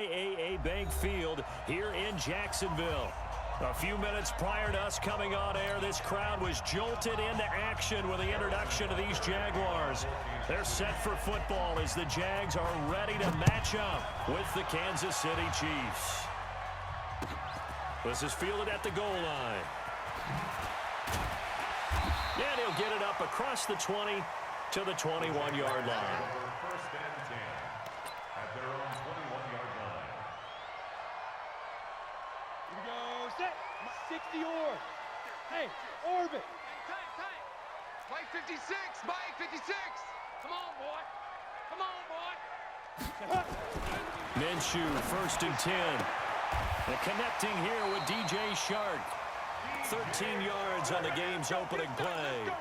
IAA Bank Field here in Jacksonville. A few minutes prior to us coming on air, this crowd was jolted into action with the introduction of these Jaguars. They're set for football as the Jags are ready to match up with the Kansas City Chiefs. This is fielded at the goal line. And he'll get it up across the 20 to the 21-yard line. First and 10 at their own 21-yard line. Here we go. Set. 60 or. Hey, orbit. Time. Mike 56. Mike 56. Come on, boy. Come on, boy. Minshew, 1st and 10. And connecting here with DJ Shark. 13 yards on the game's opening play. 13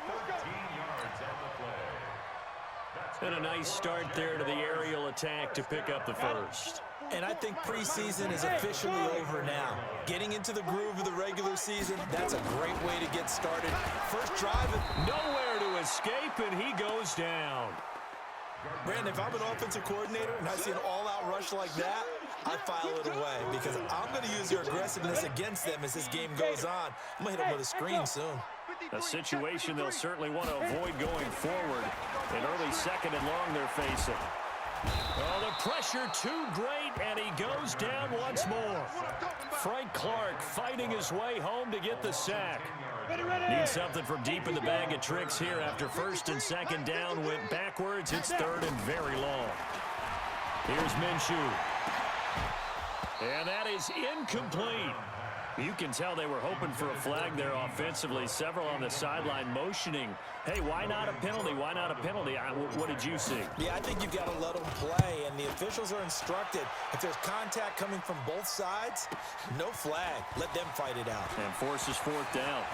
yards on the play. And a nice start there to the aerial attack to pick up the first. And I think preseason is officially over now. Getting into the groove of the regular season, that's a great way to get started. First drive. Nowhere to escape, and he goes down. Brandon, if I'm an offensive coordinator and I see an all-out rush like that, I file it away because I'm going to use their aggressiveness against them as this game goes on. I'm going to hit them with a screen soon. A situation they'll certainly want to avoid going forward. An early 2nd and long they're facing. Oh, the pressure too great, and he goes down once more. Frank Clark fighting his way home to get the sack. Needs something from deep in the bag of tricks here after 1st and 2nd down went backwards. It's 3rd and very long. Here's Minshew. And that is incomplete. You can tell they were hoping for a flag there offensively. Several on the sideline motioning. Hey, why not a penalty? Why not a penalty? What did you see? Yeah, I think you've got to let them play, and the officials are instructed. If there's contact coming from both sides, no flag. Let them fight it out. And forces 4th down.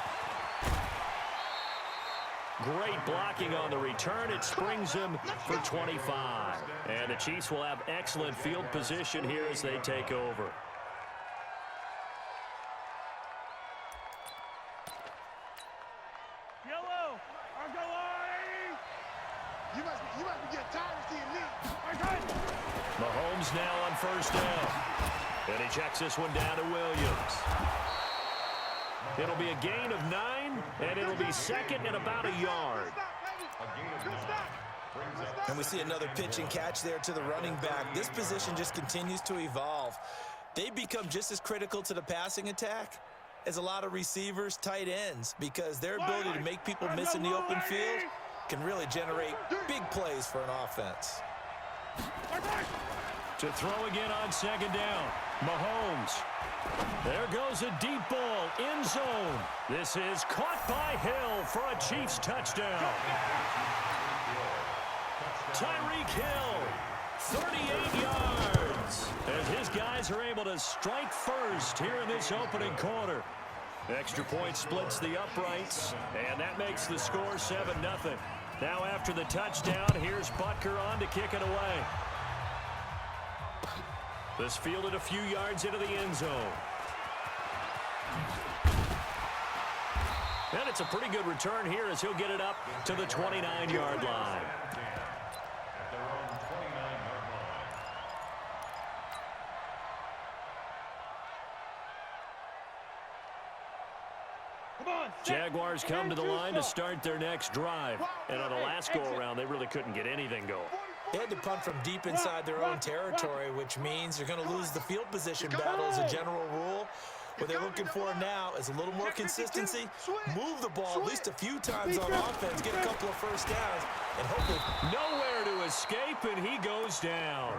Great blocking on the return. It springs him for 25. And the Chiefs will have excellent field position here as they take over. Mahomes now on 1st down. And he checks this one down to Williams. It'll be a gain of 9, and it'll be 2nd and about a yard. And we see another pitch and catch there to the running back. This position just continues to evolve. They become just as critical to the passing attack as a lot of receivers, tight ends, because their ability to make people miss in the open field can really generate big plays for an offense. To throw again on 2nd down. Mahomes. There goes a deep ball in zone. This is caught by Hill for a Chiefs touchdown. Tyreek Hill, 38 yards. As his guys are able to strike first here in this opening quarter. Extra point splits the uprights, and that makes the score 7-0. Now after the touchdown, here's Butker on to kick it away. This fielded a few yards into the end zone. And it's a pretty good return here as he'll get it up to the 29-yard line. Jaguars come to the line to start their next drive. And on the last go-around, they really couldn't get anything going. They had to punt from deep inside their own territory, which means they're going to lose the field position battle as a general rule. What they're looking for now is a little more consistency, move the ball at least a few times on offense, get a couple of first downs, and hopefully nowhere to escape, and he goes down.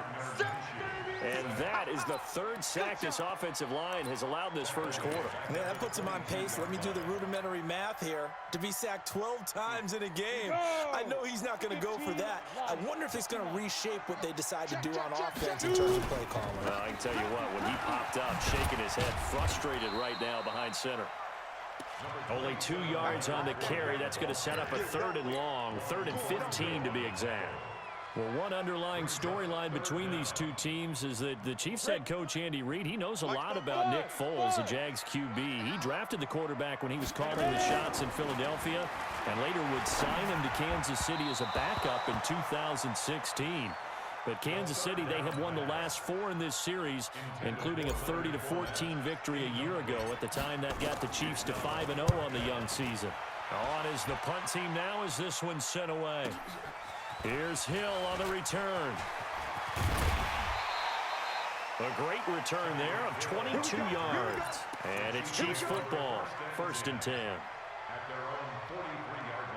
And that is the 3rd sack this offensive line has allowed this first quarter. Yeah, that puts him on pace. Let me do the rudimentary math here. To be sacked 12 times in a game, I know he's not going to go for that. I wonder if it's going to reshape what they decide to do on offense in terms of play calling. Well, I can tell you what, when he popped up, shaking his head, frustrated right now behind center. Only 2 yards on the carry. That's going to set up a 3rd and long, 3rd and 15 to be exact. Well, one underlying storyline between these two teams is that the Chiefs head coach Andy Reid, he knows a lot about Nick Foles, the Jags QB. He drafted the quarterback when he was calling the shots in Philadelphia and later would sign him to Kansas City as a backup in 2016. But Kansas City, they have won the last 4 in this series, including a 30-14 victory a year ago. At the time, that got the Chiefs to 5-0 on the young season. On is the punt team now as this one's sent away. Here's Hill on the return. A great return there of 22 yards. And it's Chiefs football, 1st and 10. At their own 43-yard line.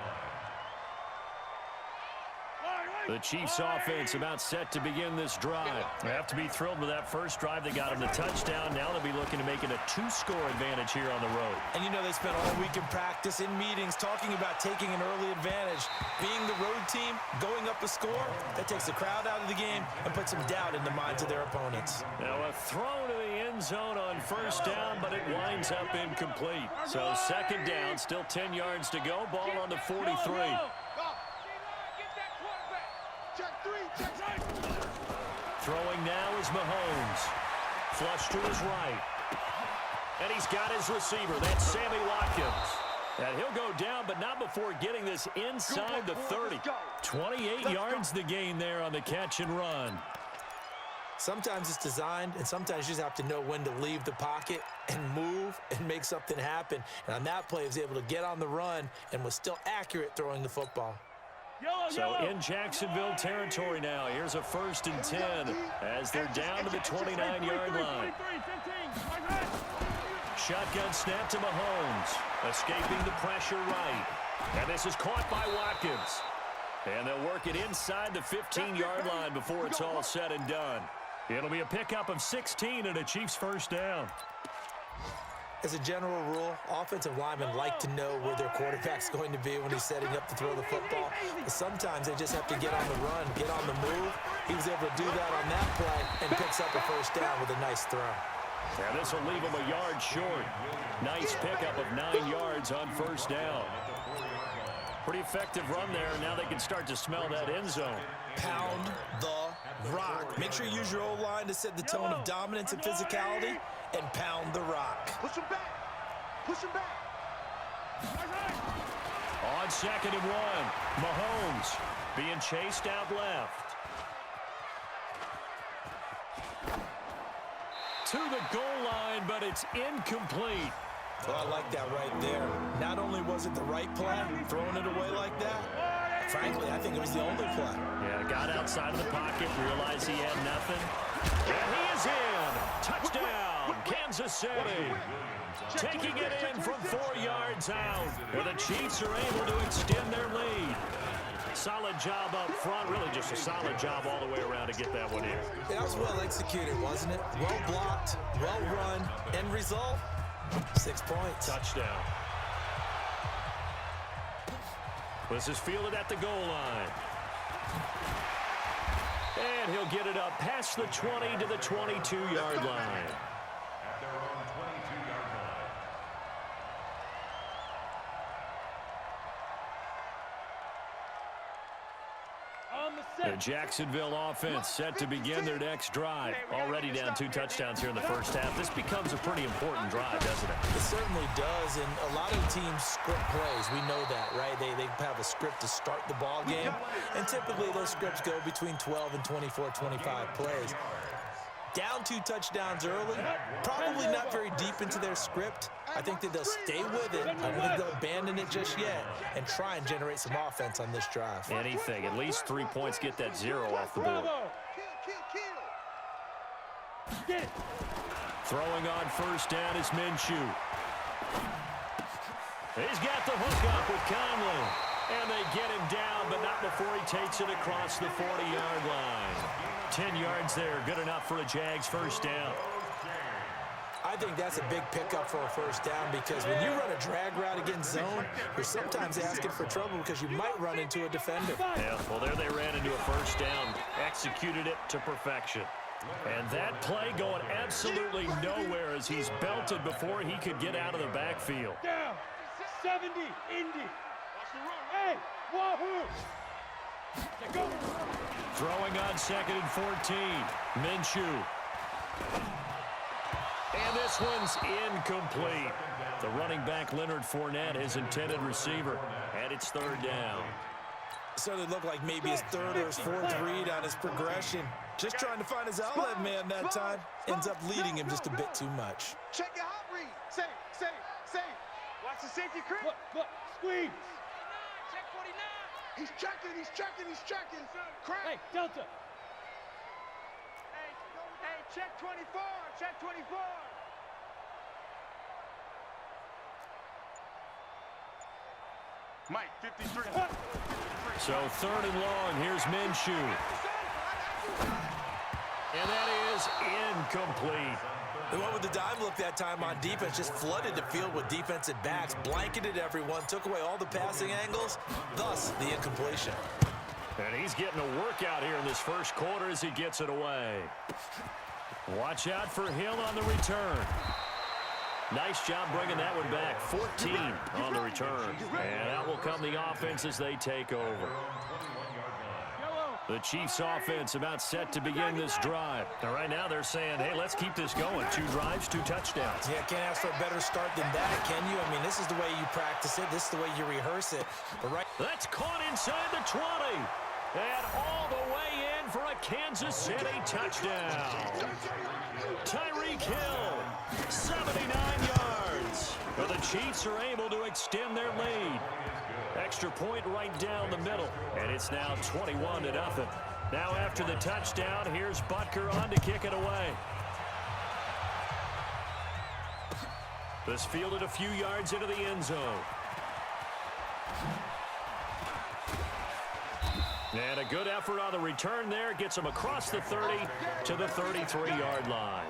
The Chiefs offense about set to begin this drive. They have to be thrilled with that first drive. They got them the touchdown. Now they'll be looking to make it a 2-score advantage here on the road. And you know they spent all week in practice, in meetings, talking about taking an early advantage. Being the road team, going up a score, that takes the crowd out of the game and puts some doubt in the minds of their opponents. Now a throw to the end zone on first down, but it winds up incomplete. So 2nd down, still 10 yards to go. Ball on the 43. Throwing now is Mahomes. Flush to his right. And he's got his receiver. That's Sammy Watkins. And he'll go down, but not before getting this inside the 30. 28 yards the gain there on the catch and run. Sometimes it's designed, and sometimes you just have to know when to leave the pocket and move and make something happen. And on that play, he was able to get on the run and was still accurate throwing the football. So in Jacksonville territory now. Here's a 1st and 10 as they're down to the 29-yard line. Shotgun snap to Mahomes. Escaping the pressure right. And this is caught by Watkins. And they'll work it inside the 15-yard line before it's all said and done. It'll be a pickup of 16 and a Chiefs 1st down. As a general rule, offensive linemen like to know where their quarterback's going to be when he's setting up to throw the football. But sometimes they just have to get on the run, get on the move. He was able to do that on that play and picks up a 1st down with a nice throw. And this will leave him a yard short. Nice pickup of 9 yards on 1st down. Pretty effective run there. Now they can start to smell that end zone. Pound the rock. Make sure you use your O-line to set the tone of dominance and physicality, and pound the rock. Push him back. Push him back. On 2nd and 1, Mahomes being chased out left. To the goal line, but it's incomplete. Well, I like that right there. Not only was it the right play, throwing it away like that, frankly, I think it was the only play. Yeah, got outside of the pocket, realized he had nothing. And he is in. Touchdown, Kansas City. Taking it in from 4 yards out, where the Chiefs are able to extend their lead. Solid job up front, really just a solid job all the way around to get that one in. That was well executed, wasn't it? Well blocked, well run. End result, 6 points. Touchdown. This is fielded at the goal line. And he'll get it up past the 20 to the 22-yard line. At their own 22-yard line. The Jacksonville offense set to begin their next drive. Already down 2 touchdowns here in the first half. This becomes a pretty important drive, doesn't it? It certainly does, and a lot of teams script plays. We know that, right? They have a script to start the ball game, and typically those scripts go between 12 and 24, 25 plays. Down 2 touchdowns early, probably not very deep into their script. I think that they'll stay with it. I don't think they'll abandon it just yet and try and generate some offense on this drive. Anything, at least 3 points, get that 0 off the board. Throwing on first down is Minshew. He's got the hook up with Conley. And they get him down, but not before he takes it across the 40-yard line. 10 yards there, good enough for a Jags first down. I think that's a big pickup for a first down because when you run a drag route against zone, you're sometimes asking for trouble because you might run into a defender. Yeah, well, there they ran into a first down, executed it to perfection. And that play going absolutely nowhere as he's belted before he could get out of the backfield. Down. 70, Indy. Hey, wahoo! Go. Throwing on 2nd and 14. Minshew. And this one's incomplete. The running back, Leonard Fournette, his intended receiver. And it's 3rd down. Certainly looked like maybe his third or his fourth read on his progression. Just trying to find his outlet man that time. Ends up leading him just a bit too much. Check your hot read. Safe. Watch the safety creep. Look, squeeze. Check 49. He's checking. Crack. Hey, Delta. Hey, check 24. Mike, 53. So 3rd and long. Here's Minshew. And that is incomplete. They went with the dive look that time on defense, just flooded the field with defensive backs, blanketed everyone, took away all the passing angles, thus the incompletion. And he's getting a workout here in this first quarter as he gets it away. Watch out for Hill on the return. Nice job bringing that one back. 14 on the return. And that will come the offense as they take over. The Chiefs offense about set to begin this drive. And right now they're saying, hey, let's keep this going. 2 drives, 2 touchdowns. Yeah, can't ask for a better start than that, can you? I mean, this is the way you practice it. This is the way you rehearse it. But right. That's caught inside the 20. And all the way in for a Kansas City touchdown. Tyreek Hill, 79 yards. But the Chiefs are able to extend their lead. Extra point right down the middle. And it's now 21-0. Now after the touchdown, here's Butker on to kick it away. This fielded a few yards into the end zone. And a good effort on the return there. Gets him across the 30 to the 33-yard line.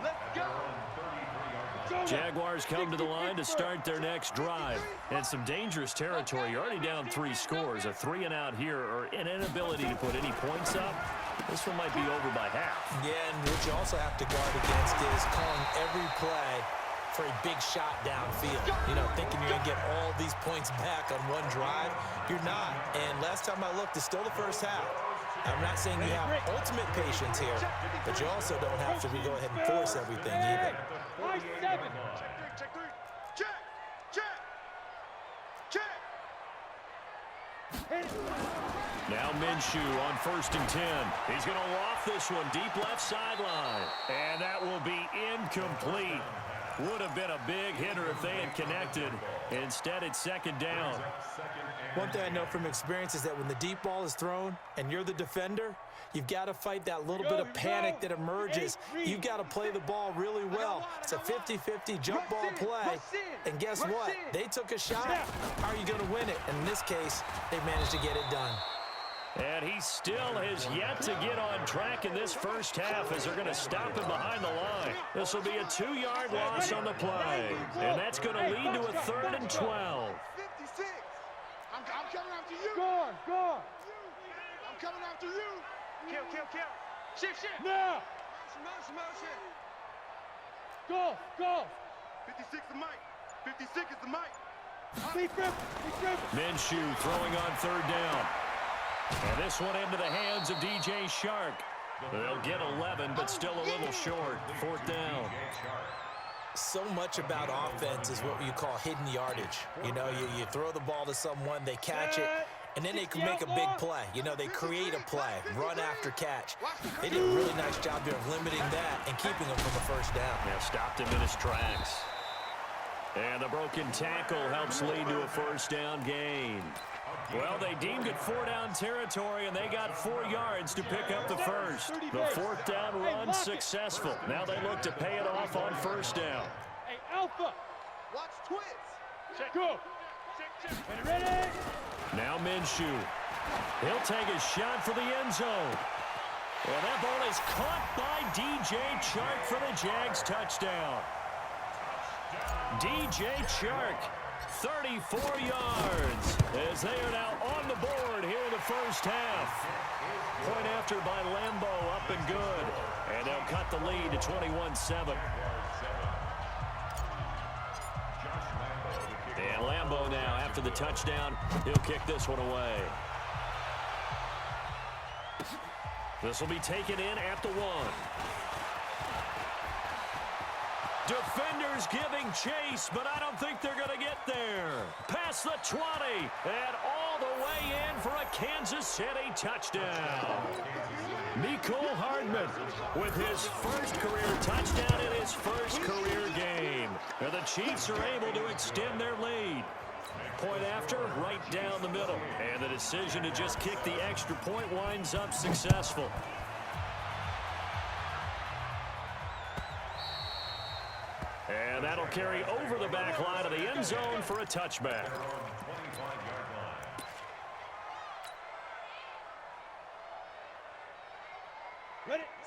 Jaguars come to the line to start their next drive. And some dangerous territory. You're already down 3 scores. A 3-and-out here or an inability to put any points up. This one might be over by half. Yeah, and what you also have to guard against is calling every play for a big shot downfield. You know, thinking you're going to get all these points back on one drive. You're not. And last time I looked, it's still the first half. I'm not saying you have ultimate patience here, but you also don't have to go ahead and force everything either. Now Minshew on 1st and 10. He's going to loft this one deep left sideline. And that will be incomplete. Would have been a big hitter if they had connected. Instead, it's 2nd down. One thing I know from experience is that when the deep ball is thrown and you're the defender, you've got to fight that little bit of panic that emerges. You've got to play the ball really well. It's a 50-50 jump ball play. And guess what? They took a shot. How are you going to win it? And in this case, they managed to get it done. And he still has yet to get on track in this first half as they're going to stop him behind the line. This will be a 2-yard loss on the play. And that's going to lead to a 3rd and 12. 56. I'm coming after you. Guard. I'm coming after you. Kill. Shift. Now. Motion. Go. 56 is Mike. 56 is the Mike. Be grip. Minshew throwing on 3rd down. And this one into the hands of DJ Shark. They'll get 11, but still a little short. 4th down. So much about offense is what you call hidden yardage. You know, you throw the ball to someone, they catch it, and then they can make a big play. You know, they create a play, run after catch. They did a really nice job there of limiting that and keeping him from the 1st down. Yeah, stopped him in his tracks. And the broken tackle helps lead to a 1st down gain. Well, they deemed it 4-down territory, and they got 4 yards to pick up the first. The 4th down run successful. Now they look to pay it off on 1st down. Hey, Alpha. Watch twits. Go. Ready? Now Minshew. He'll take a shot for the end zone. And that ball is caught by DJ Chark for the Jags touchdown. DJ Chark. 34 yards as they are now on the board here in the first half. Point after by Lambeau, up and good. And they'll cut the lead to 21-7. And Lambeau now, after the touchdown, he'll kick this one away. This will be taken in at the 1. Defenders giving chase, but I don't think they're going to get there. Past the 20, and all the way in for a Kansas City touchdown. Mecole Hardman with his first career touchdown in his first career game. And the Chiefs are able to extend their lead. Point after, right down the middle. And the decision to just kick the extra point winds up successful. And that'll carry over the back line of the end zone for a touchback.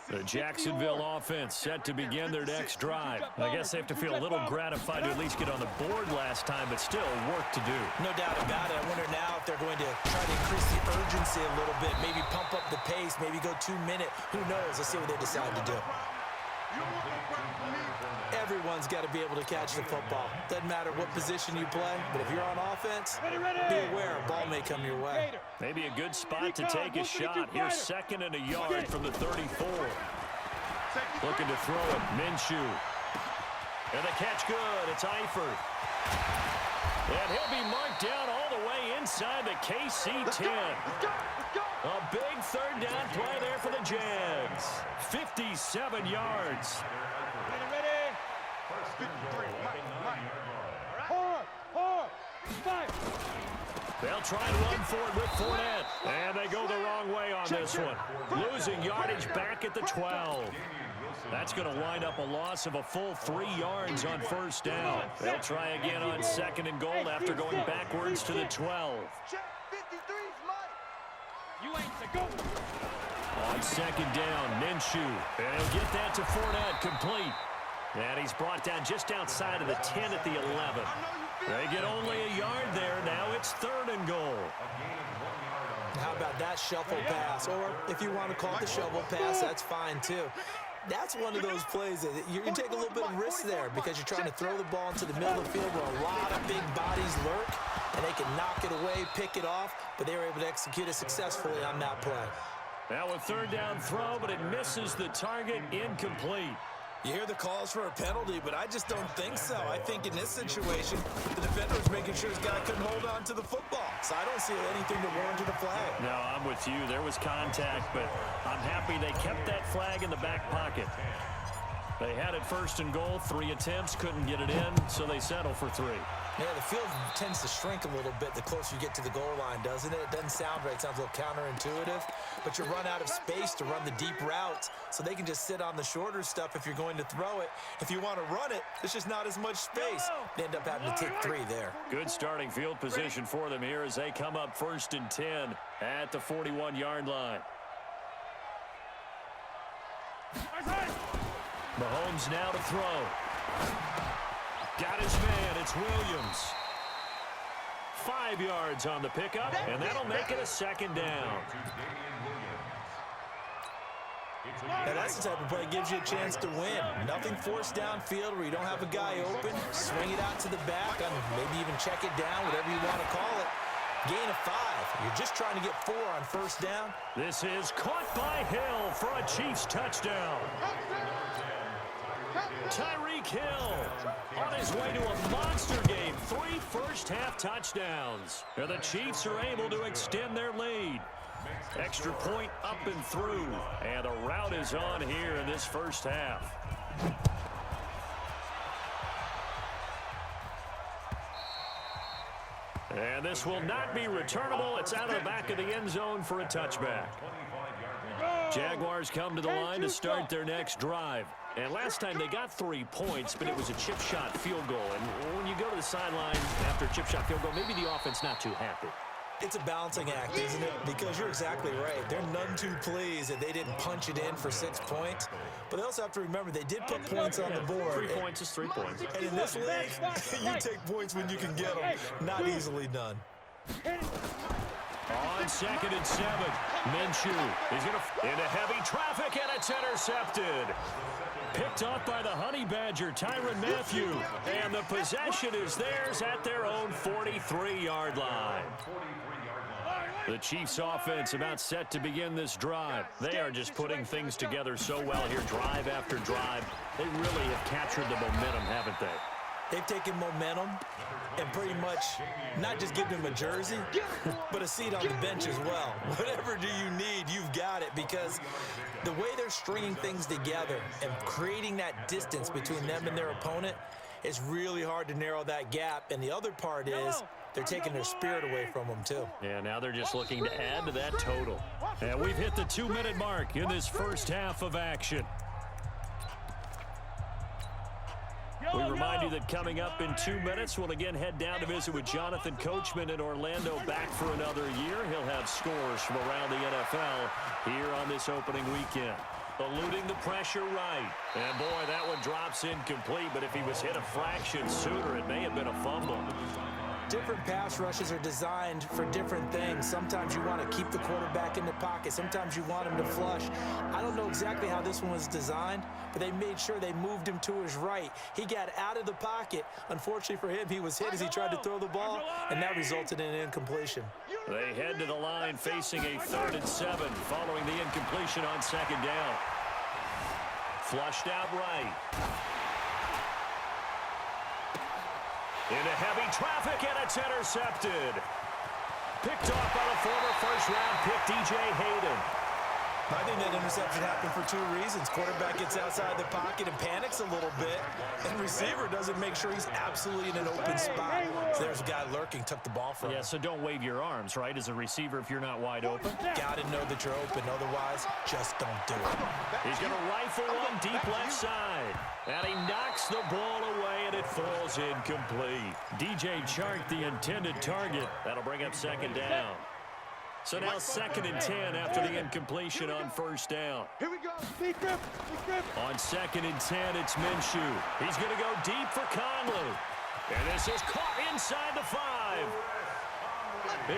The Jacksonville offense set to begin their next drive. I guess they have to feel a little gratified to at least get on the board last time, but still work to do. No doubt about it. I wonder now if they're going to try to increase the urgency a little bit, maybe pump up the pace, maybe go 2 minute. Who knows? Let's see what they decide to do. Everyone's got to be able to catch the football. Doesn't matter what position you play, but if you're on offense, be aware a ball may come your way. Maybe a good spot to take a shot. Here's 2nd and a yard from the 34. Looking to throw it, Minshew. And the catch good, it's Eifert. And he'll be marked down all the way inside the KC 10. A big 3rd down play there for the Jags. 57 yards. They'll try and run for it with Fournette. And they go the wrong way on this one. Losing yardage back at the 12. That's going to wind up a loss of a full 3 yards on 1st down. They'll try again on 2nd and goal after going backwards to the 12. On 2nd down, Minshew. And he'll get that to Fournette, complete. And he's brought down just outside of the 10 at the 11. They get only a yard there. Now it's 3rd and goal. How about that shuffle pass? Or if you want to call it the shovel pass, that's fine too. That's one of those plays that you can take a little bit of risk there because you're trying to throw the ball into the middle of the field where a lot of big bodies lurk, and they can knock it away, pick it off, but they were able to execute it successfully on that play. Now a 3rd down throw, but it misses the target, incomplete. You hear the calls for a penalty, but I just don't think so. I think in this situation, the defender was making sure his guy couldn't hold on to the football. So I don't see anything to warrant a flag. No, I'm with you. There was contact, but I'm happy they kept that flag in the back pocket. They had it 1st and goal, 3 attempts, couldn't get it in, so they settle for 3. Yeah, the field tends to shrink a little bit the closer you get to the goal line, doesn't it? It doesn't sound right. It sounds a little counterintuitive. But you run out of space to run the deep routes, so they can just sit on the shorter stuff if you're going to throw it. If you want to run it, there's just not as much space. They end up having to take 3 there. Good starting field position for them here as they come up 1st and 10 at the 41-yard line. Mahomes now to throw. Got his man, it's Williams. 5 yards on the pickup, and that'll make it a 2nd down. Now that's the type of play that gives you a chance to win. Nothing forced downfield where you don't have a guy open. Swing it out to the back, maybe even check it down, whatever you want to call it. Gain of 5. You're just trying to get 4 on 1st down. This is caught by Hill for a Chiefs touchdown. Tyreek Hill on his way to a monster game. 3 first-half touchdowns. And the Chiefs are able to extend their lead. Extra point up and through. And the route is on here in this 1st half. And this will not be returnable. It's out of the back of the end zone for a touchback. Jaguars come to the line to start their next drive. And last time they got 3 points, but it was a chip shot field goal. And when you go to the sideline after a chip shot field goal, maybe the offense not too happy. It's a balancing act, isn't it? Because you're exactly right. They're none too pleased that they didn't punch it in for 6 points. But they also have to remember they did put points on the board. 3 points is 3 points. And in this league, you take points when you can get them. Not easily done. On 2nd and 7, Minshew. He's going to into heavy traffic, and it's intercepted. Picked off by the Honey Badger, Tyrann Mathieu. And the possession is theirs at their own 43-yard line. The Chiefs offense about set to begin this drive. They are just putting things together so well here, drive after drive. They really have captured the momentum, haven't they? They've taken momentum and pretty much not just given them a jersey, but a seat on the bench as well. Whatever do you need, you've got it, because the way they're stringing things together and creating that distance between them and their opponent, it's really hard to narrow that gap. And the other part is they're taking their spirit away from them too. Yeah, now they're just looking to add to that total. And we've hit the 2-minute mark in this first half of action. We remind you that coming up in 2 minutes, we'll again head down to visit with Jonathan Coachman in Orlando, back for another year. He'll have scores from around the NFL here on this opening weekend. Eluding the pressure right. And boy, that one drops incomplete, but if he was hit a fraction sooner, it may have been a fumble. Different pass rushes are designed for different things. Sometimes you want to keep the quarterback in the pocket. Sometimes you want him to flush. I don't know exactly how this one was designed, but they made sure they moved him to his right. He got out of the pocket. Unfortunately for him, he was hit as he tried to throw the ball, and that resulted in an incompletion. They head to the line facing a 3rd and 7 following the incompletion on 2nd down. Flushed out right. Into heavy traffic, and it's intercepted. Picked off by the former first-round pick, DJ Hayden. I think that interception happened for 2 reasons. Quarterback gets outside the pocket and panics a little bit, and receiver doesn't make sure he's absolutely in an open spot. So there's a guy lurking, took the ball from him. Yeah, so don't wave your arms, right, as a receiver if you're not wide open. Got to know that you're open, otherwise just don't do it. He's going to rifle one deep left side, and he knocks the ball away, and it falls incomplete. DJ Chark, the intended target. That'll bring up 2nd down. So now 2nd and 10 after the incompletion on 1st down. Here we go. Big grip. Big grip. On 2nd and 10, it's Minshew. He's going to go deep for Conley. And this is caught inside the 5.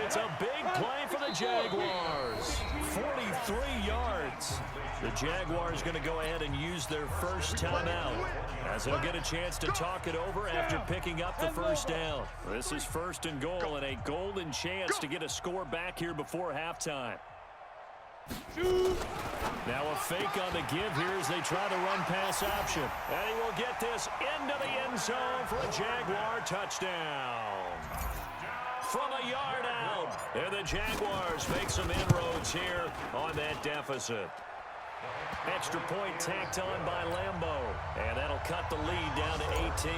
It's a big play for the Jaguars. 43 yards. The Jaguars going to go ahead and use their first timeout, as they'll get a chance to talk it over after picking up the 1st down. This is 1st and goal, and a golden chance to get a score back here before halftime. Now a fake on the give here as they try to run pass option. And he will get this into the end zone for a Jaguar touchdown. From a yard out, and the Jaguars make some inroads here on that deficit. Extra point tacked on by Lambeau, and that'll cut the lead down to 18.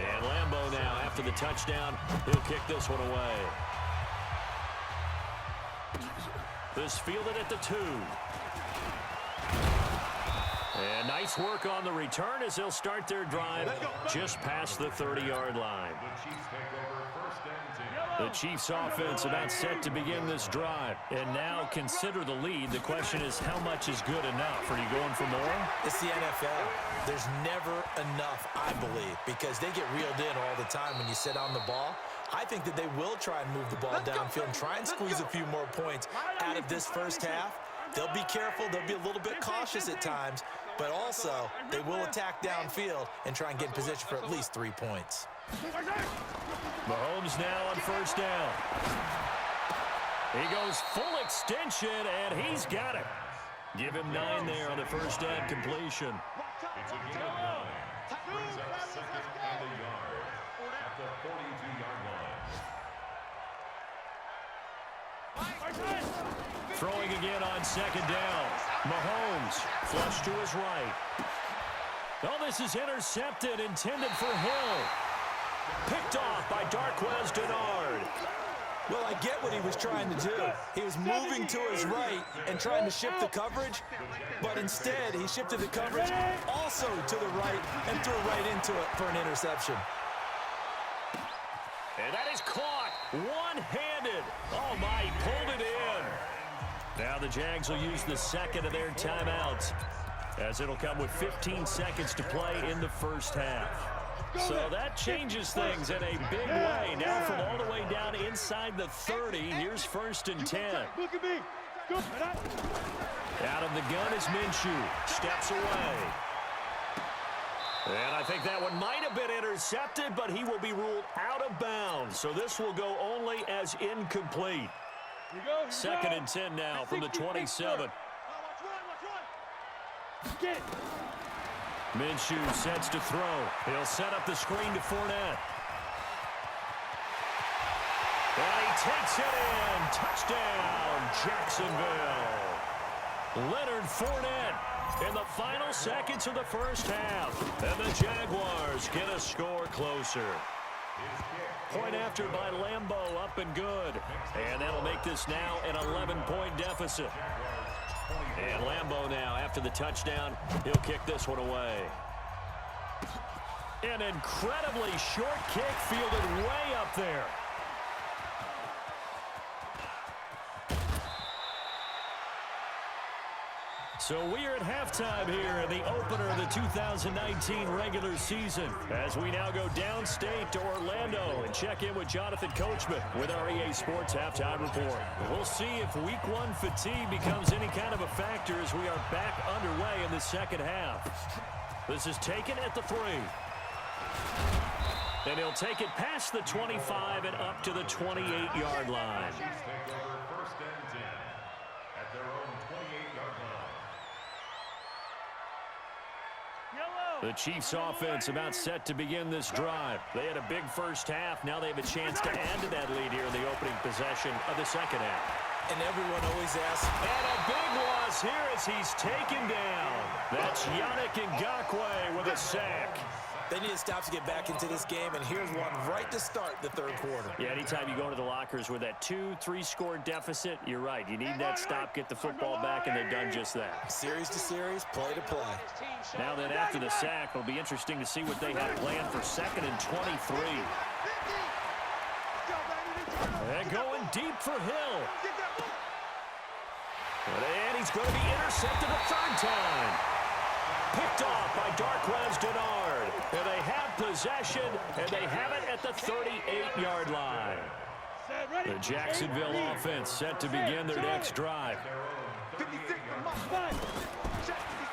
And Lambeau now, after the touchdown, he'll kick this one away. This fielded at the 2. And nice work on the return as they'll start their drive just past the 30-yard line. The Chiefs offense about set to begin this drive. And now consider the lead. The question is, how much is good enough? Are you going for more? It's the NFL. There's never enough, I believe, because they get reeled in all the time when you sit on the ball. I think that they will try and move the ball downfield and try and squeeze a few more points out of this first half. They'll be careful. They'll be a little bit cautious at times, but also they will attack downfield and try and get in position for at least 3 points. Mahomes now on 1st down. He goes full extension, and he's got it. Give him 9 there on the 1st down completion. It's a gain of 9. Brings up 2nd and a yard at the 42-yard line. Throwing again on 2nd down. Mahomes flush to his right. Oh, this is intercepted, intended for Hill. Picked off by Darquez Dennard. Well, I get what he was trying to do. He was moving to his right and trying to shift the coverage, but instead he shifted the coverage also to the right and threw right into it for an interception. And that is caught one-handed. Oh, my, he pulled it in. Now the Jags will use the 2nd of their timeouts, as it'll come with 15 seconds to play in the first half. So that changes things in a big way. Now from all the way down inside the 30, here's 1st and 10. Look at me. Go. Out of the gun is Minshew. Steps away. And I think that one might have been intercepted, but he will be ruled out of bounds. So this will go only as incomplete. Second and 10 now from the 27. Get it. Minshew sets to throw. He'll set up the screen to Fournette. And he takes it in. Touchdown, Jacksonville. Leonard Fournette in the final seconds of the first half. And the Jaguars get a score closer. Point after by Lambeau, up and good. And that'll make this now an 11-point deficit. And Lambeau now, after the touchdown, he'll kick this one away. An incredibly short kick fielded way up there. So we are at halftime here in the opener of the 2019 regular season as we now go downstate to Orlando and check in with Jonathan Coachman with our EA Sports Halftime Report. We'll see if Week 1 fatigue becomes any kind of a factor as we are back underway in the second half. This is taken at the 3. And he'll take it past the 25 and up to the 28-yard line. First and 10 at their own 28-yard line. The Chiefs offense about set to begin this drive. They had a big first half. Now they have a chance to add to that lead here in the opening possession of the second half. And everyone always asks. And a big loss here as he's taken down. That's Yannick Ngakoue with a sack. They need to stop to get back into this game, and here's one right to start the third quarter. Yeah, anytime you go into the lockers with that 2-3 score deficit, you're right. You need that stop, get the football back, and they've done just that. Series to series, play to play. Now then, after the sack, it'll be interesting to see what they have planned for second and 23. And going deep for Hill. And he's going to be intercepted a third time. Picked off by Darqueze Dennard. And they have possession, and they have it at the 38-yard line. The Jacksonville offense set to begin their next drive.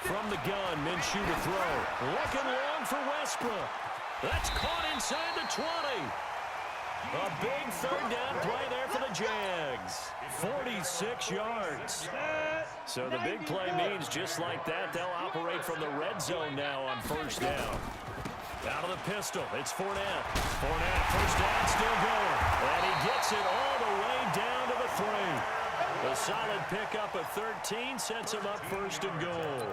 From the gun, Minshew to throw. Looking long for Westbrook. That's caught inside the 20. A big third down play there for the Jags. 46 yards. So the big play means just like that, they'll operate from the red zone now on first down. Out of the pistol, it's Fournette. Fournette, first down, still going. And he gets it all the way down to the 3. A solid pickup of 13 sets him up first and goal.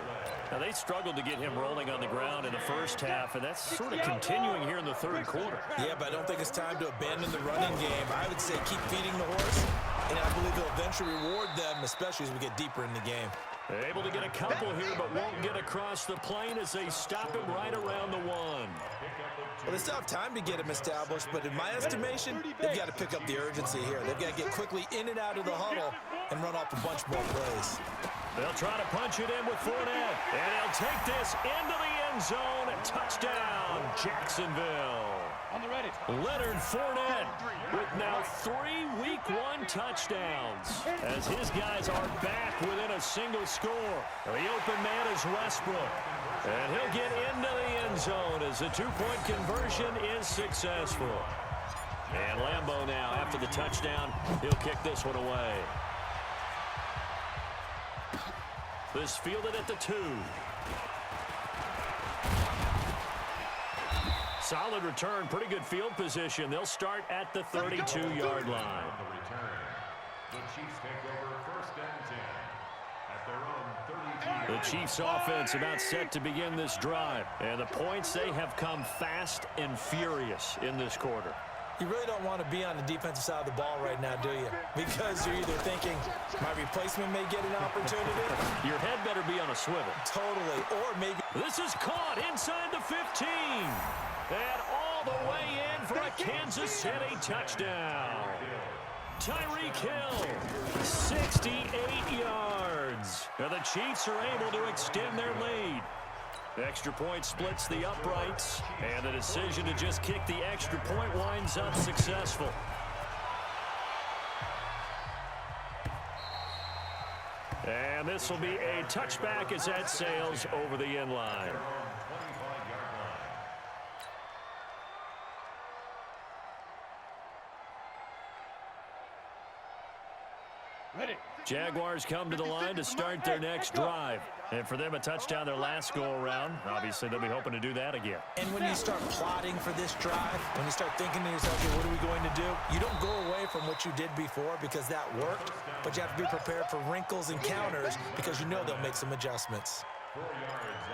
Now, they struggled to get him rolling on the ground in the first half, and that's sort of continuing here in the third quarter. Yeah, but I don't think it's time to abandon the running game. I would say keep feeding the horse, and I believe he'll eventually reward them, especially as we get deeper in the game. Able to get a couple here, but won't get across the plane as they stop him right around the 1. Well, they still have time to get him established, but in my estimation, they've got to pick up the urgency here. They've got to get quickly in and out of the huddle and run off a bunch more plays. They'll try to punch it in with Fournette, and he'll take this into the end zone. Touchdown, Jacksonville. On the ready. Leonard Fournette with now 3 Week 1 touchdowns as his guys are back within a single score. The open man is Westbrook, and he'll get into the end zone as the 2-point conversion is successful. And Lambeau now, after the touchdown, he'll kick this one away. This fielded at the 2. Solid return, pretty good field position. They'll start at the 32-yard line. The Chiefs take over first and 10 at their own 32. The Chiefs offense about set to begin this drive. And the points, they have come fast and furious in this quarter. You really don't want to be on the defensive side of the ball right now, do you? Because you're either thinking, my replacement may get an opportunity. Your head better be on a swivel. Totally. Or maybe... This is caught inside the 15. And all the way in for a Kansas City touchdown. Tyreek Hill, 68 yards. Now the Chiefs are able to extend their lead. The extra point splits the uprights, and the decision to just kick the extra point winds up successful. And this will be a touchback as that sails over the end line. Jaguars come to the line to start their next drive. And for them, a touchdown their last go-around. Obviously, they'll be hoping to do that again. And when you start plotting for this drive, when you start thinking to yourself, okay, what are we going to do? You don't go away from what you did before because that worked, but you have to be prepared for wrinkles and counters because you know they'll make some adjustments. 4 yards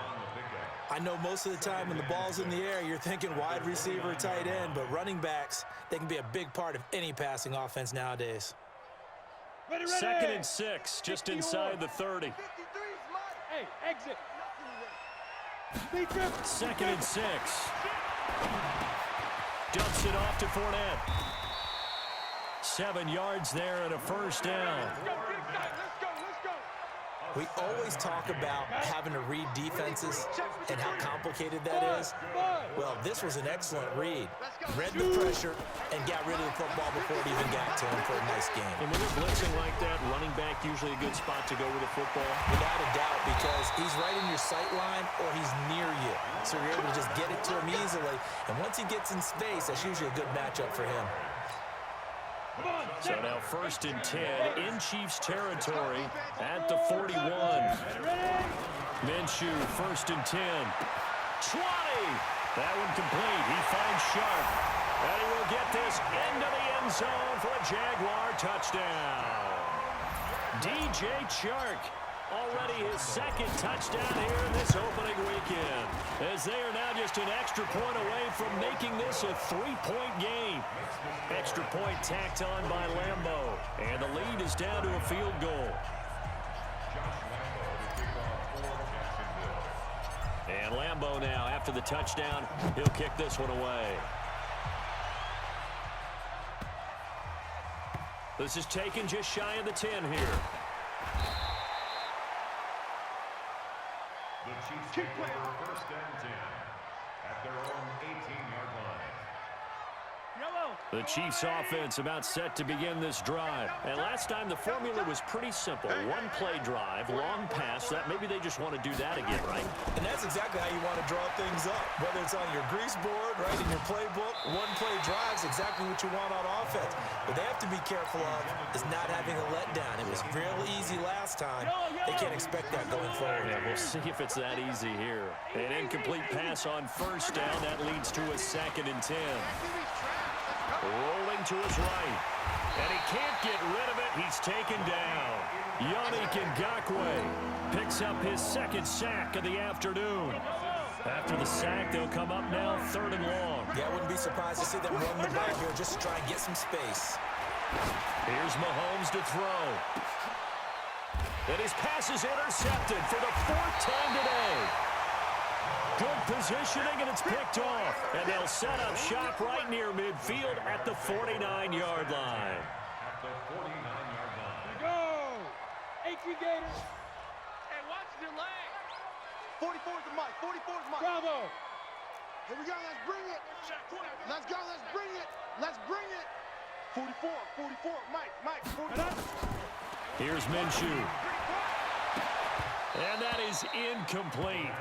on the pickup. I know most of the time when the ball's in the air, you're thinking wide receiver, tight end, but running backs, they can be a big part of any passing offense nowadays. Ready. 2nd and 6, just inside the 30. Hey, exit. 2nd and 6. Dumps it off to Fournette. 7 yards there and a first down. We always talk about having to read defenses and how complicated that is. Well, this was an excellent read. Read the pressure and got rid of the football before it even got to him for a nice game. And when you're blitzing like that, running back usually a good spot to go with the football. Without a doubt, because he's right in your sight line or he's near you. So you're able to just get it to him easily. And once he gets in space, that's usually a good matchup for him. So now 1st and 10 in Chiefs territory at the 41. Minshew, 1st and 10. 20. That one complete. He finds Sharp. And he will get this into the end zone for a Jaguar touchdown. DJ Chark, already his 2nd touchdown here in this opening weekend, as they are now just an extra point away from making this a 3-point game. Extra point tacked on by Lambeau, and the lead is down to a field goal. And Lambeau now, after the touchdown, he'll kick this one away. This is taken just shy of the 10 here. The Chiefs take over 1st and 10 at their own 18-yard line. The Chiefs offense about set to begin this drive. And last time the formula was pretty simple. One play drive, long pass. That maybe they just want to do that again, right? And that's exactly how you want to draw things up. Whether it's on your grease board, right, in your playbook, one play drive is exactly what you want on offense. What they have to be careful of is not having a letdown. It was real easy last time. They can't expect that going forward. Yeah, we'll see if it's that easy here. An incomplete pass on 1st down. That leads to a 2nd and 10. Rolling to his right. And he can't get rid of it. He's taken down. Yannick Ngakoue picks up his 2nd sack of the afternoon. After the sack, they'll come up now 3rd and long. Yeah, I wouldn't be surprised to see them run the ball here just to try and get some space. Here's Mahomes to throw. And his pass is intercepted for the 4th time today. Good positioning, and it's picked off. And they'll set up shop right near midfield at the 49-yard line. At the 49-yard line. Go! HE Gators. Hey, watch the leg. 44 is the mic. 44 is Mike. Bravo. Here we go. Let's bring it. Let's go. Let's bring it. Let's bring it. 44. 44. Mike. 44. Here's Minshew. And that is incomplete.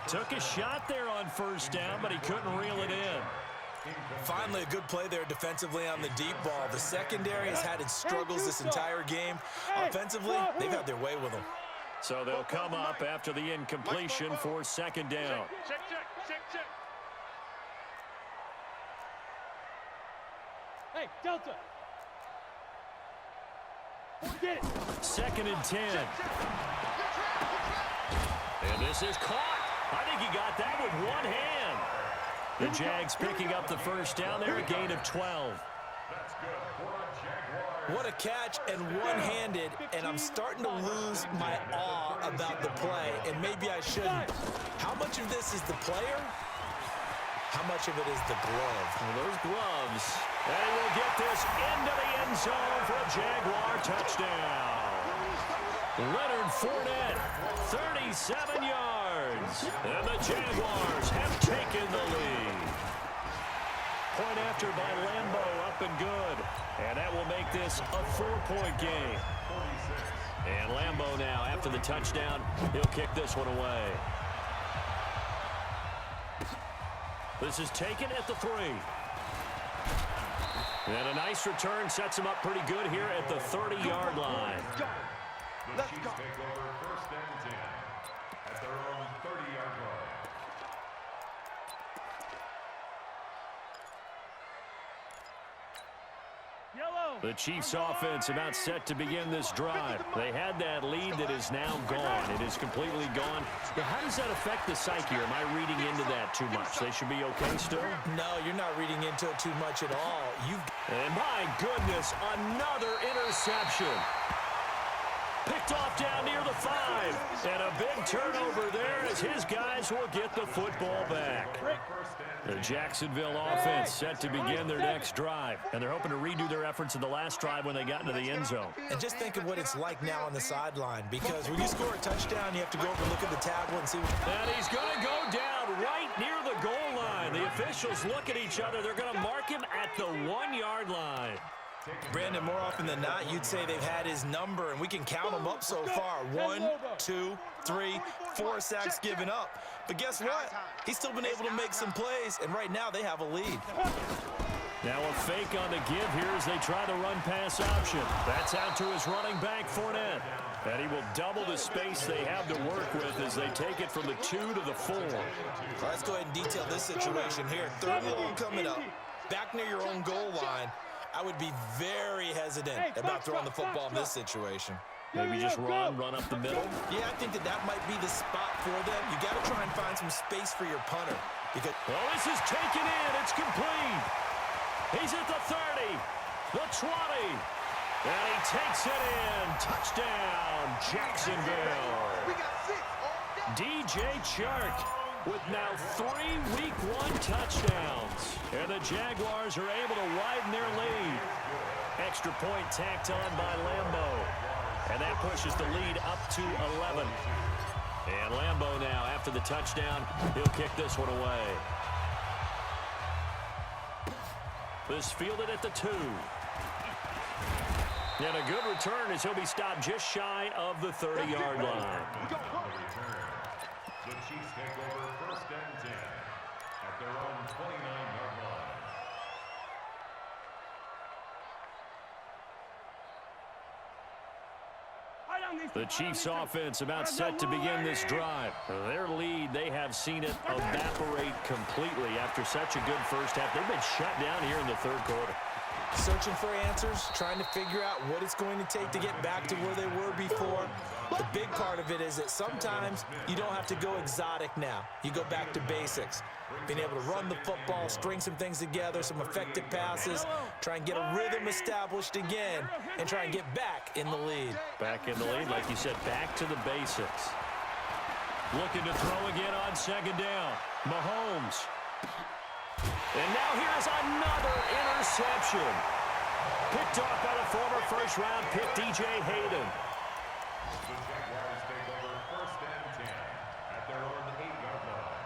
Took a shot there on 1st down, but he couldn't reel it in. Finally, a good play there defensively on the deep ball. The secondary has had its struggles this entire game. Offensively, they've had their way with them. So they'll come up after the incompletion for 2nd down. Check. Hey, Delta. Get it. 2nd and 10. And this is caught. I think he got that with one hand. The Jags picking up the 1st down there, a gain of 12. That's good for a Jaguar. What a catch, and one-handed, and I'm starting to lose my awe about the play, and maybe I shouldn't. How much of this is the player? How much of it is the glove? Well, those gloves. And he will get this into the end zone for a Jaguar touchdown. Leonard Fournette, 37 yards. And the Jaguars have taken the lead. Point after by Lambeau, up and good. And that will make this a 4-point game. And Lambeau now, after the touchdown, he'll kick this one away. This is taken at the 3. And a nice return sets him up pretty good here at the 30-yard line. The Chiefs take over 1st and 10 at their own 30-yard line. The Chiefs offense about set to begin this drive. They had that lead that is now gone. It is completely gone. Now, how does that affect the psyche? Am I reading into that too much? They should be okay still? No, you're not reading into it too much at all. And my goodness, another interception. Picked off down near the 5. And a big turnover there as his guys will get the football back. The Jacksonville offense set to begin their next drive. And they're hoping to redo their efforts in the last drive when they got into the end zone. And just think of what it's like now on the sideline, because when you score a touchdown, you have to go over and look at the tablet and see what... And he's going to go down right near the goal line. The officials look at each other. They're going to mark him at the 1-yard line. Brandon, more often than not, you'd say they've had his number, and we can count them up so far. 1, 2, 3, 4 sacks given up. But guess what? He's still been able to make some plays, and right now they have a lead. Now a fake on the give here as they try the run-pass option. That's out to his running back, Fournette. And he will double the space they have to work with as they take it from the 2 to the 4. Let's go ahead and detail this situation here. 3rd and long coming up. Back near your own goal line. I would be very hesitant about throwing the football in this situation. Maybe just run up the middle. Yeah, I think that might be the spot for them. You got to try and find some space for your punter. Because this is taken in. It's complete. He's at the 30, the 20, and he takes it in. Touchdown, Jacksonville. DJ Chark with now 3 Week 1 touchdowns. And the Jaguars are able to widen their lead. Extra point tacked on by Lambo. And that pushes the lead up to 11. And Lambo now, after the touchdown, he'll kick this one away. This fielded at the 2. And a good return as he'll be stopped just shy of the 30-yard line. The Chiefs take over 1st and 10 at their own 29-yard line. The Chiefs offense about set to begin this drive. Their lead, they have seen it evaporate completely after such a good first half. They've been shut down here in the 3rd quarter. Searching for answers, trying to figure out what it's going to take to get back to where they were before. The big part of it is that sometimes you don't have to go exotic now. You go back to basics. Being able to run the football, string some things together, some effective passes, try and get a rhythm established again, and try and get back in the lead. Back in the lead, like you said, back to the basics. Looking to throw again on 2nd down. Mahomes. And now here's another interception. Picked off by the former first-round pick, DJ Hayden. The Jaguars take over 1st and 10 at their own 8-yard line.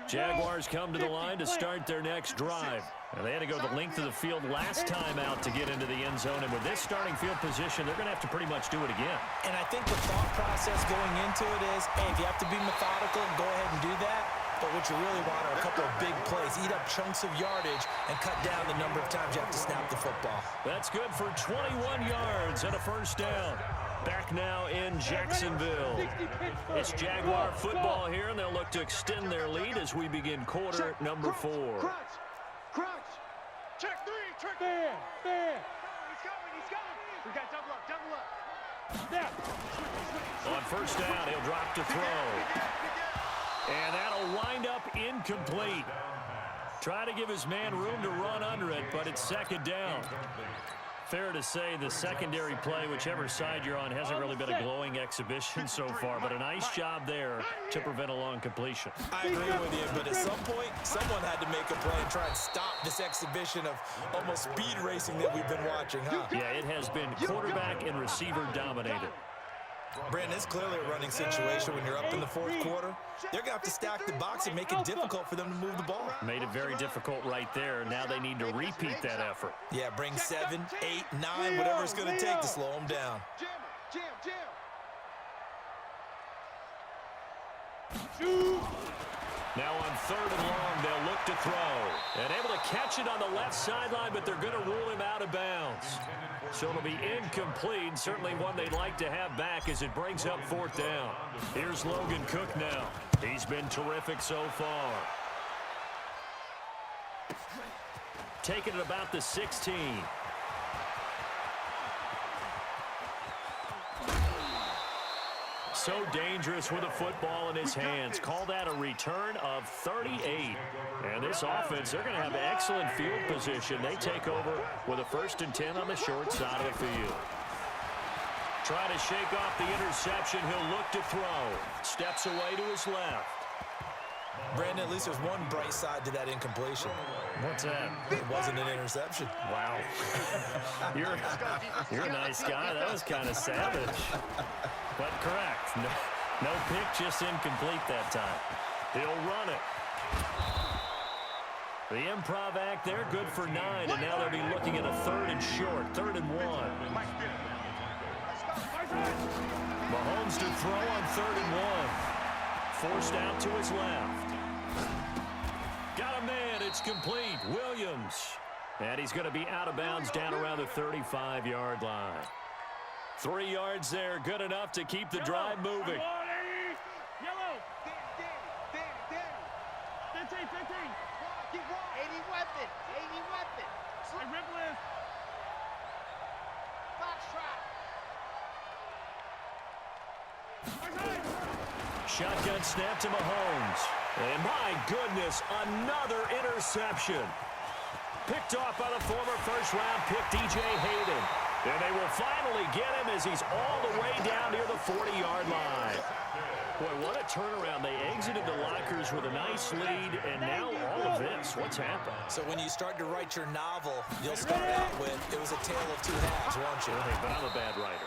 Jaguars come to the line to start their next drive. And they had to go the length of the field last time out to get into the end zone. And with this starting field position, they're going to have to pretty much do it again. And I think the thought process going into it is, hey, if you have to be methodical, go ahead and do that. But what you really want are a couple of big plays. Eat up chunks of yardage and cut down the number of times you have to snap the football. That's good for 21 yards and a 1st down. Back now in Jacksonville. It's Jaguar football here, and they'll look to extend their lead as we begin quarter number 4. Crunch. Check 3. Check. Stand. He's coming. We got double up. Snap. On 1st down, he'll drop to throw. And that'll wind up incomplete. Try to give his man room to run under it, but it's 2nd down. Fair to say the secondary play, whichever side you're on, hasn't really been a glowing exhibition so far, but a nice job there to prevent a long completion. I agree with you, but at some point, someone had to make a play and try and stop this exhibition of almost speed racing that we've been watching, huh? Yeah, it has been quarterback and receiver dominated. Brandon, it's clearly a running situation when you're up in the 4th quarter. They're going to have to stack the box and make it difficult for them to move the ball. Made it very difficult right there. Now they need to repeat that effort. Yeah, bring 7, 8, 9, whatever it's going to take to slow them down. Now on 3rd and long, they'll look to throw. And able to catch it on the left sideline, but they're going to rule him out of bounds. So it'll be incomplete, certainly one they'd like to have back as it brings up 4th down. Here's Logan Cook now. He's been terrific so far. Taking it about the 16. So dangerous with a football in his hands. Call that a return of 38. And this offense, they're going to have excellent field position. They take over with a 1st and 10 on the short side of the field. Trying to shake off the interception. He'll look to throw. Steps away to his left. Brandon, at least there's one bright side to that incompletion. What's that? It wasn't an interception. Wow. You're a nice guy. That was kind of savage. But correct. No pick, just incomplete that time. He'll run it. The improv act there, good for 9. And now they'll be looking at a 3rd and short. 3rd and 1. Mahomes to throw on 3rd and 1. Forced out to his left. Got a man. It's complete. Williams. And he's going to be out of bounds down around the 35-yard line. 3 yards there. Good enough to keep the drive moving. Yellow. 15. 80 weapon. Hey, Ripple. Shotgun snap to Mahomes. And my goodness, another interception. Picked off by the former first-round pick, DJ Hayden. And they will finally get him as he's all the way down near the 40-yard line. Boy, what a turnaround. They exited the lockers with a nice lead, and now all of this. What's happened? So when you start to write your novel, you'll start out with, it was a tale of 2 halves, won't you? Hey, but I'm a bad writer.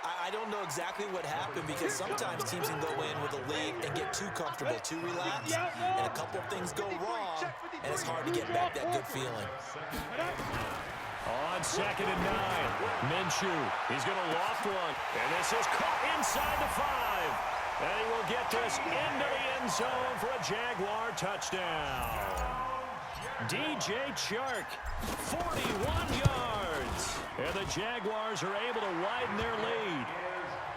I don't know exactly what happened because sometimes teams can go in with a lead and get too comfortable, too relaxed, and a couple of things go wrong, and it's hard to get back that good feeling. On 2nd and 9, Minshew. He's going to loft one, and this is caught inside the 5. And he will get this into the end zone for a Jaguar touchdown. DJ Chark, 41 yards. And the Jaguars are able to widen their lead.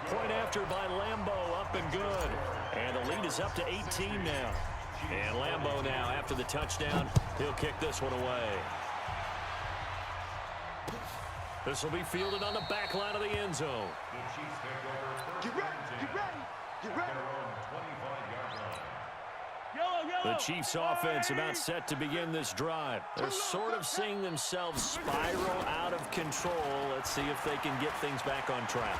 Point after by Lambeau, up and good. And the lead is up to 18 now. And Lambeau now, after the touchdown, he'll kick this one away. This will be fielded on the back line of the end zone. Get ready. The Chiefs offense about set to begin this drive. They're sort of seeing themselves spiral out of control. Let's see if they can get things back on track.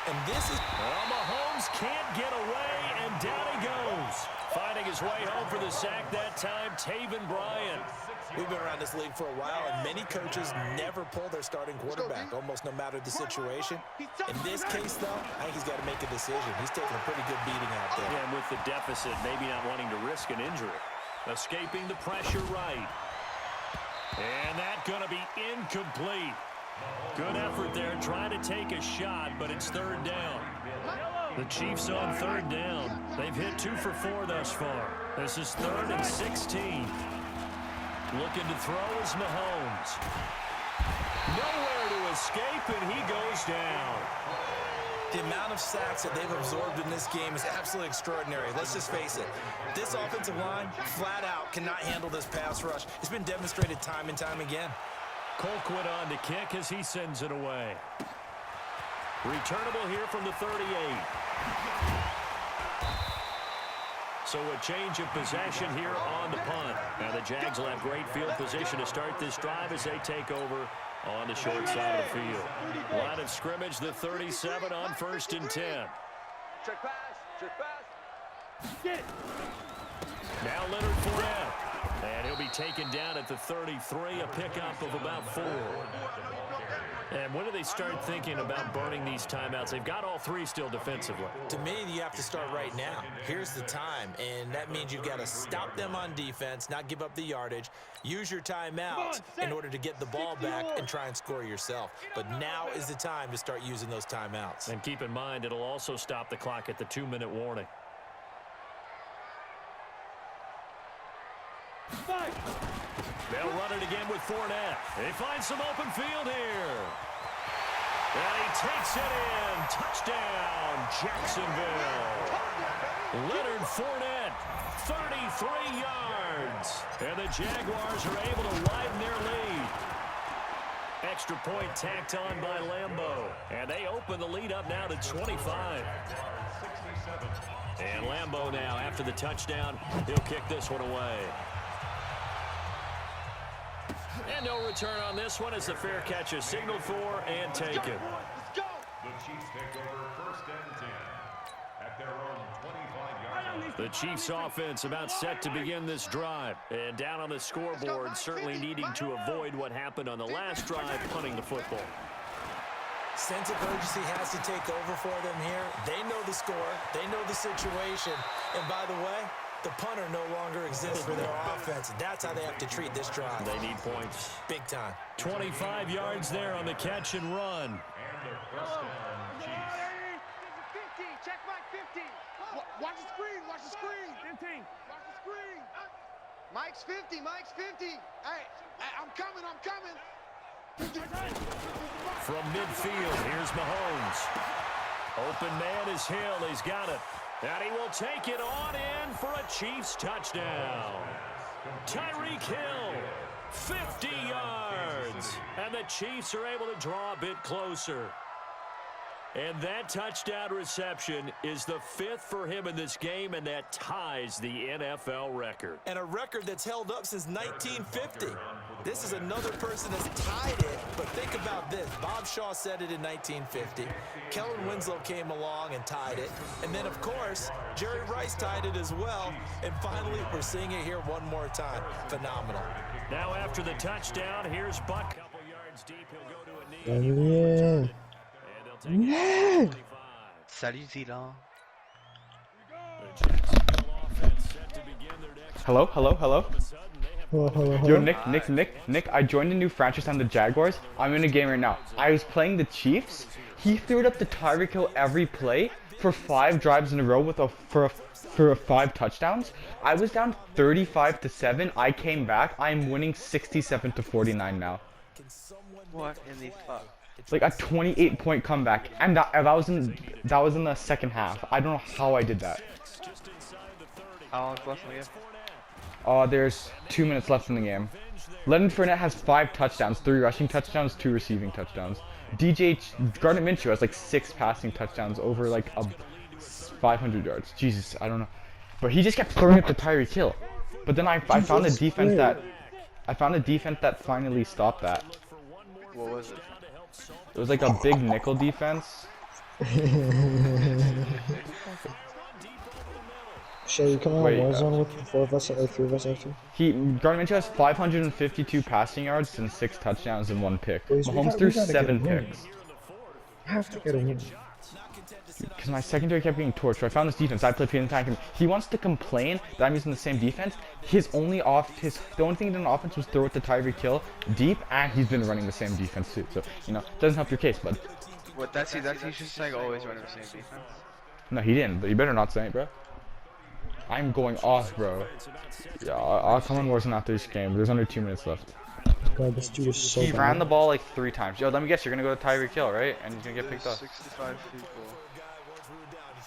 And this is... Well, Mahomes can't get away, and down he goes. Finding his way home for the sack that time, Taven Bryan. We've been around this league for a while, and many coaches never pull their starting quarterback, almost no matter the situation. In this case, though, I think he's got to make a decision. He's taking a pretty good beating out there. Yeah, and with the deficit, maybe not wanting to risk an injury. Escaping the pressure right. And that's going to be incomplete. Good effort there, trying to take a shot, but it's 3rd down. The Chiefs on 3rd down. They've hit 2 for 4 thus far. This is 3rd and 16. Looking to throw is Mahomes. Nowhere to escape, and he goes down. The amount of sacks that they've absorbed in this game is absolutely extraordinary. Let's just face it. This offensive line, flat out, cannot handle this pass rush. It's been demonstrated time and time again. Colquitt on to kick as he sends it away. Returnable here from the 38. So a change of possession here on the punt. Now the Jags will have great field position to start this drive as they take over on the short side of the field. Line of scrimmage, the 37 on 1st and 10. Check pass. Get it. Now Leonard Fournette. And he'll be taken down at the 33, a pickup of about 4. And when do they start thinking about burning these timeouts? They've got all 3 still defensively. To me, you have to start right now. Here's the time, and that means you've got to stop them on defense, not give up the yardage, use your timeouts in order to get the ball back and try and score yourself. But now is the time to start using those timeouts. And keep in mind, it'll also stop the clock at the 2-minute warning. They'll run it again with Fournette. He finds some open field here. And he takes it in. Touchdown, Jacksonville. Leonard Fournette, 33 yards. And the Jaguars are able to widen their lead. Extra point tacked on by Lambeau. And they open the lead up now to 25. And Lambeau now, after the touchdown, he'll kick this one away. And no return on this one as the fair catch is signaled for and taken. The Chiefs take over 1st and 10 at their own 25-yard line. The Chiefs offense about set to begin this drive. And down on the scoreboard, certainly needing to avoid what happened on the last drive, punting the football. Sense of urgency has to take over for them here. They know the score. They know the situation. And by the way, the punter no longer exists for their offense. That's how they have to treat this drive. They need points. Big time. 25 yards there on the catch and run. And the 1st down, Chiefs. 50. Check back 50. Watch the screen. Watch the screen. 15. Watch the screen. Mike's 50. Mike's 50. Hey, I'm coming. I'm coming. From midfield, here's Mahomes. Open man is Hill. He's got it. And he will take it on in for a Chiefs touchdown. Tyreek Hill, 50 yards. And the Chiefs are able to draw a bit closer. And that touchdown reception is the 5th for him in this game, and that ties the NFL record. And a record that's held up since 1950. This is another person that's tied it, but think about this. Bob Shaw said it in 1950. Kellen Winslow came along and tied it. And then, of course, Jerry Rice tied it as well. And finally, we're seeing it here one more time. Phenomenal. Now after the touchdown, here's Buck. Couple yards deep, he'll go to a knee. Yeah. Yeah. Salut Zidane. Hello. Hello. Yo, Nick, I joined a new franchise on the Jaguars. I'm in a game right now. I was playing the Chiefs. He threw it up to Tyreek Hill every play for 5 drives in a row with for 5 touchdowns. I was down 35-7. I came back. I'm winning 67-49 now. What in the fuck? It's like a 28-point comeback, and that was in the second half. I don't know how I did that. How long left in the game? There's 2 minutes left in the game. Leonard Fournette has 5 touchdowns, 3 rushing touchdowns, 2 receiving touchdowns. Gardner Minshew has like 6 passing touchdowns over like 500 yards. Jesus, I don't know. But he just kept throwing it to Tyreek Hill. But then I found a defense that finally stopped that. What was it? It was like a big nickel defense. Shay, you come on Warzone with the 4 of us or 3 of us after? Gardner Minshew has 552 passing yards and 6 touchdowns and 1 pick. Boys, Mahomes threw we gotta 7 get a win. picks. I have to get a win. Because my secondary kept getting torched. So I found this defense. I played attack him. He wants to complain that I'm using the same defense. The only thing he did on offense was throw it to Tyreek Hill deep, and he's been running the same defense too. So it doesn't help your case, bud. What? That's he's just like always running the same defense. No, he didn't. But you better not say it, bro. I'm going off, bro. Yeah, I'll come on Warzone after this game. There's under 2 minutes left. God, this dude is so He bad. ran the ball like 3 times. Yo, let me guess, you're gonna go to Tyreek Hill, right? And he's gonna get picked up. 65 people.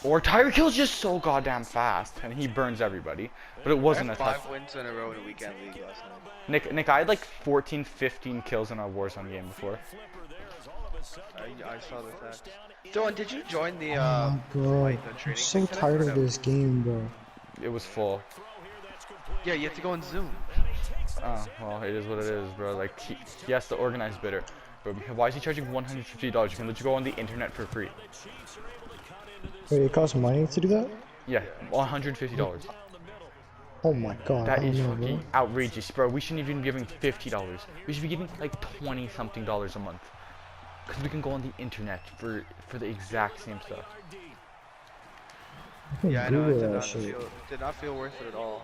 Or Tyreek Hill's just so goddamn fast, and he burns everybody. But it wasn't a I had 5 wins in a row in a weekend league last night. Nick, I had like 14, 15 kills in a Warzone game before. I saw the fact. Dylan, did you join the Oh my God, I'm so tired of this game, bro. It was full. Yeah, you have to go on Zoom. Oh, well, it is what it is, bro. Like, he has to organize better. But why is he charging $150? You can let you go on the internet for free. Wait, it costs money to do that? Yeah, $150. Oh my God, That I don't is know, fucking bro. outrageous, bro. We shouldn't even be giving $50. We should be giving like $20-something a month. Because we can go on the internet for the exact same stuff. Yeah, I know. It Google that shit. did not feel worth it at all.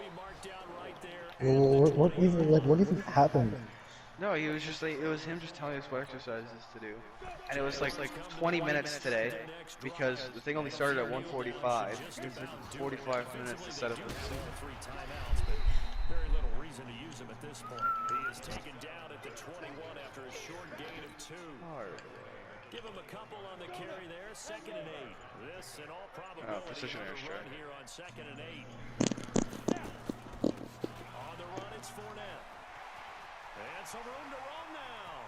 What even happened? No, he was just like, it was him just telling us what exercises to do. And it was like 20 minutes today, because the thing only started at 1:45. It took 45 minutes to set up the Very little reason to use him at this point. He is taken down at the 21 after a short gain of 2. Give him a couple on the carry there, 2nd and 8. This, in all probability, precision is a airstrike. run here on 2nd and 8. On the run, it's Fournette. And some room to run now.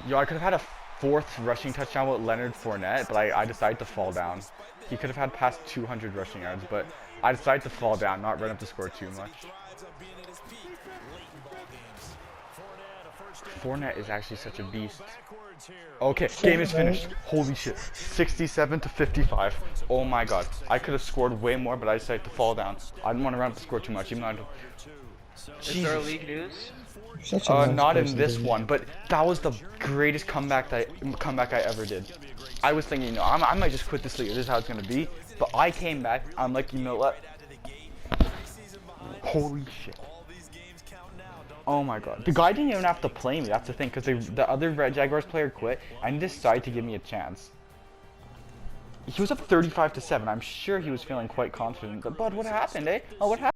Yo, I could have had a 4th rushing touchdown with Leonard Fournette, but I decided to fall down. He could have had past 200 rushing yards, but I decided to fall down, not run up to score too much. Fournette is actually such a beast. Okay, game is finished. Holy shit. 67 to 55. Oh my god. I could have scored way more, but I decided to fall down. I didn't want to run up to score too much, even though I Is there league news? Such a nice not in person, this dude. one, but that was the greatest comeback I ever did. I was thinking, you know, I might just quit this league. This is how it's gonna be. But I came back. I'm like, you know what? Holy shit. Oh my god. The guy didn't even have to play me. That's the thing, because the other Red Jaguars player quit and decided to give me a chance. He was up 35 to 7. I'm sure he was feeling quite confident. But what happened, eh? Oh, what happened?